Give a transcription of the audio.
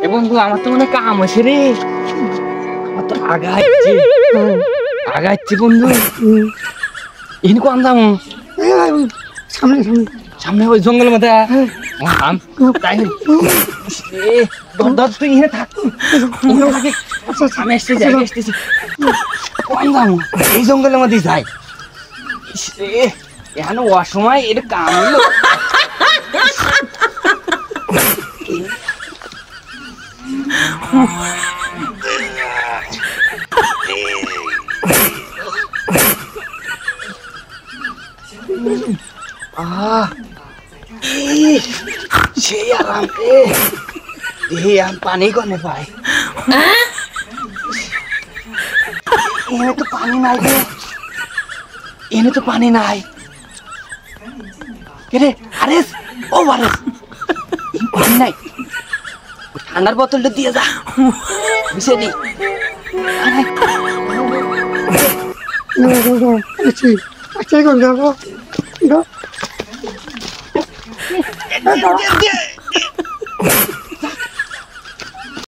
এবং আমার তো মনে কাম আছে রে, আমার তো আগাচ্ছে বন্ধু। ইন কোন দাম সামনে সামনে সামনে ওই জঙ্গলের মধ্যে তুই এখানে থাক, আমি আসতেছি কোন দাম এই জঙ্গলের মধ্যে যাই। এখানে অসময় এটা কাম হলো। সেই আরাম রে, পানি কনে পাই, এনে তো পানি নাই রে, এনে তো পানি নাই রে। আরেস ও আরেস, পানি নাই, ঠান্ডার বোতলটা দিয়ে যা বুঝে নি। আচ্ছা কোন যাবো